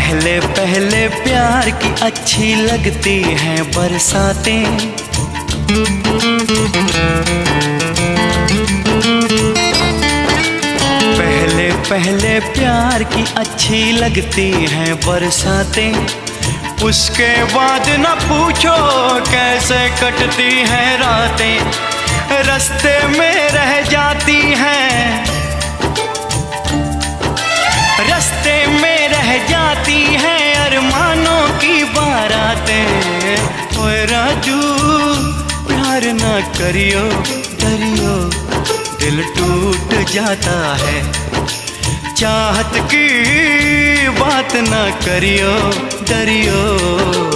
पहले पहले प्यार की अच्छी लगती हैं बरसातें। पहले पहले प्यार की अच्छी लगती हैं बरसातें। उसके बाद न पूछो कैसे कटती हैं रातें। रास्ते में रह जाती हैं, रास्ते में रह जाती हैं अरमानों की बारातें। ओए राजू प्यार ना करियो डरियो, दिल टूट जाता है। चाहत की बात ना करियो डरियो।